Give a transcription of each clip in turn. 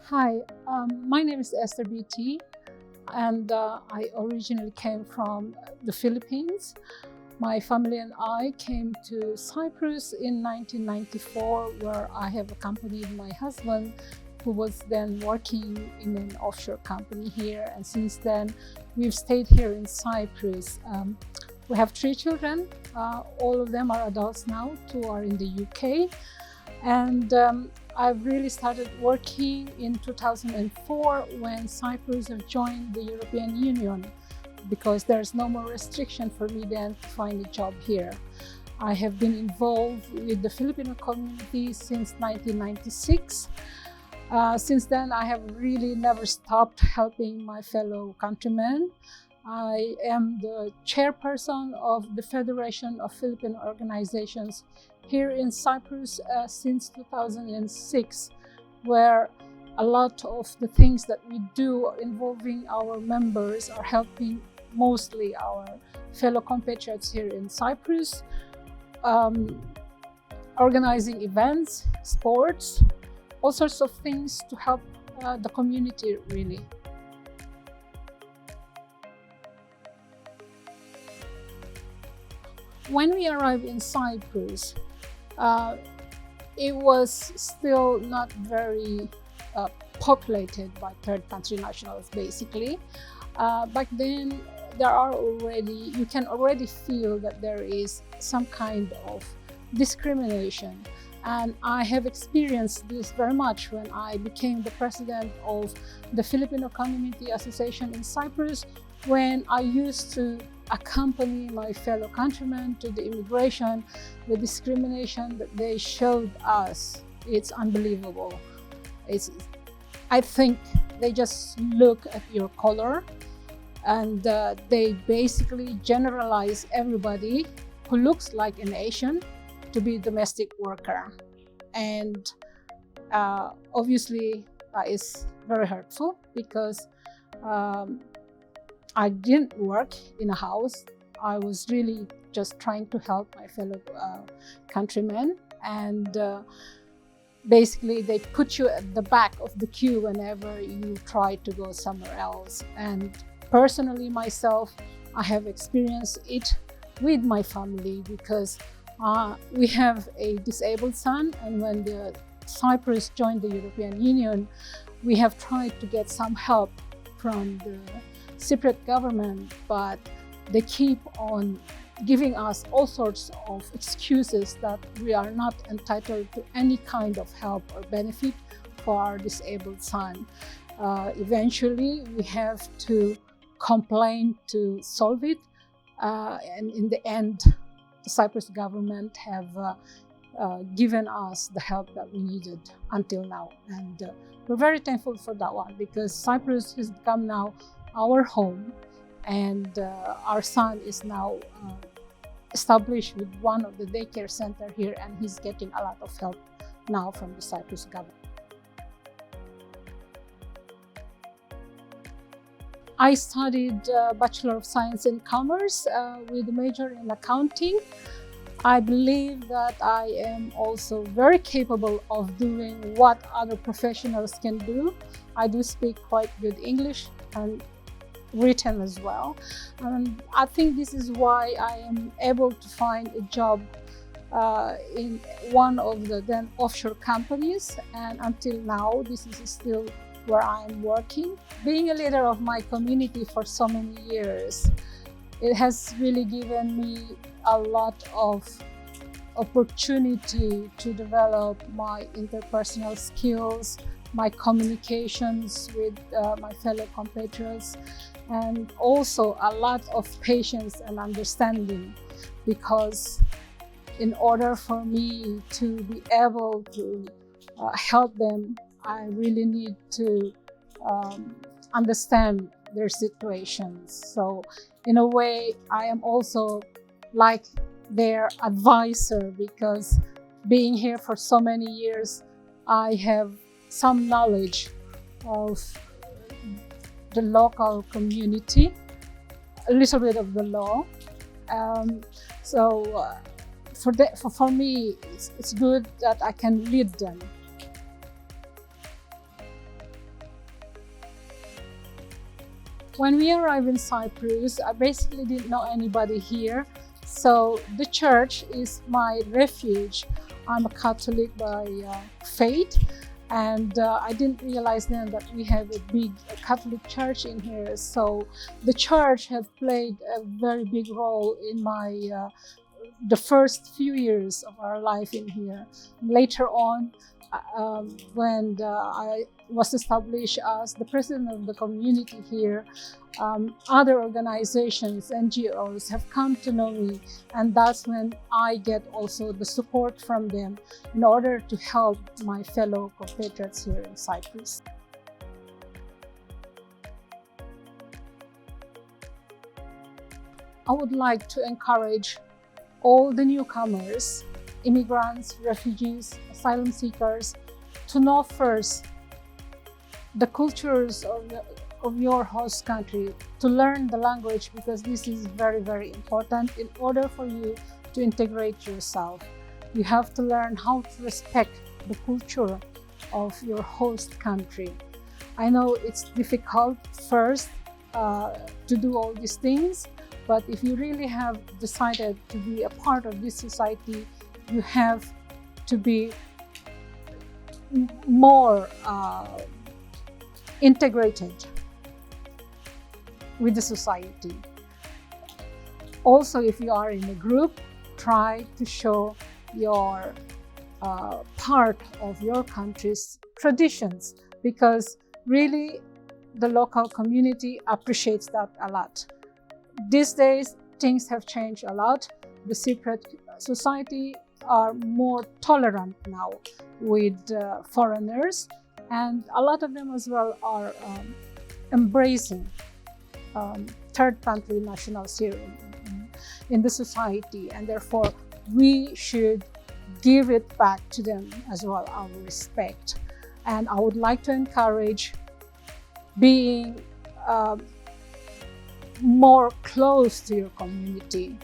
Hi, my name is Esther BT, and I originally came from the Philippines. My family and I came to Cyprus in 1994, where I have accompanied my husband, who was then working in an offshore company here. And since then, we've stayed here in Cyprus. We have 3 children. All of them are adults now. 2 are in the UK. And I've really started working in 2004 when Cyprus have joined the European Union, because there's no more restriction for me then to find a job here. I have been involved with the Filipino community since 1996. Since then, I have really never stopped helping my fellow countrymen. I am the chairperson of the Federation of Filipino Organizations here in Cyprus since 2006, where a lot of the things that we do involving our members are helping mostly our fellow compatriots here in Cyprus, organizing events, sports, all sorts of things to help the community really. When we arrived in Cyprus, it was still not very populated by third country nationals, basically. Back then, you can already feel that there is some kind of discrimination. And I have experienced this very much when I became the president of the Filipino Community Association in Cyprus, when I used to accompany my fellow countrymen to the immigration. The discrimination that they showed us, it's unbelievable. I think they just look at your color, and they basically generalize everybody who looks like an Asian to be a domestic worker. And obviously that is very hurtful, because I didn't work in a house. I was really just trying to help my fellow countrymen. And basically they put you at the back of the queue whenever you try to go somewhere else. And personally myself, I have experienced it with my family, because we have a disabled son, and when the Cyprus joined the European Union, we have tried to get some help from the Cypriot government, but they keep on giving us all sorts of excuses that we are not entitled to any kind of help or benefit for our disabled son. Eventually, we have to complain to solve it, and in the end, the Cyprus government have given us the help that we needed until now. And we're very thankful for that one, because Cyprus has become now our home, and our son is now established with one of the daycare center here, and he's getting a lot of help now from the Cyprus government. I studied Bachelor of Science in Commerce with a major in accounting. I believe that I am also very capable of doing what other professionals can do. I do speak quite good English and written as well. And I think this is why I am able to find a job in one of the then offshore companies. And until now, this is still where I am working. Being a leader of my community for so many years, it has really given me a lot of opportunity to develop my interpersonal skills, my communications with my fellow compatriots, and also a lot of patience and understanding, because in order for me to be able to help them, I really need to understand their situations. So in a way, I am also like their advisor, because being here for so many years, I have some knowledge of the local community, a little bit of the law. For me, it's good that I can lead them. When we arrived in Cyprus, I basically didn't know anybody here. So the church is my refuge. I'm a Catholic by faith, and I didn't realize then that we have a big Catholic church in here. So the church has played a very big role in the first few years of our life in here. Later on, when I was established as the president of the community here, other organizations, NGOs have come to know me, and that's when I get also the support from them in order to help my fellow compatriots here in Cyprus. I would like to encourage all the newcomers, immigrants, refugees, asylum seekers, to know first the cultures of your host country, to learn the language, because this is very, very important in order for you to integrate yourself. You have to learn how to respect the culture of your host country. I know it's difficult first to do all these things, but if you really have decided to be a part of this society, you have to be more integrated with the society. Also, if you are in a group, try to show your part of your country's traditions, because really the local community appreciates that a lot. These days, things have changed a lot. The Cypriot society are more tolerant now with foreigners, and a lot of them as well are embracing third country nationals here in the society, and therefore we should give it back to them as well, our respect. And I would like to encourage being more close to your community.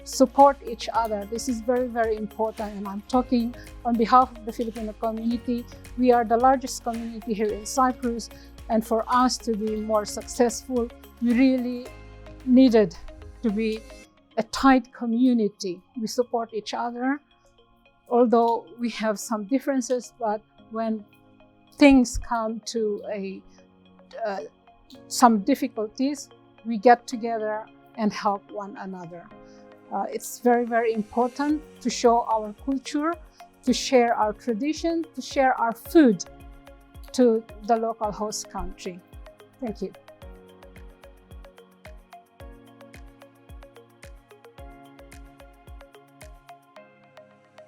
Support each other. This is very, very important, and I'm talking on behalf of the Filipino community. We are the largest community here in Cyprus, and for us to be more successful, we really needed to be a tight community. We support each other, although we have some differences, but when things come to some difficulties, we get together and help one another. It's very, very important to show our culture, to share our tradition, to share our food to the local host country. Thank you.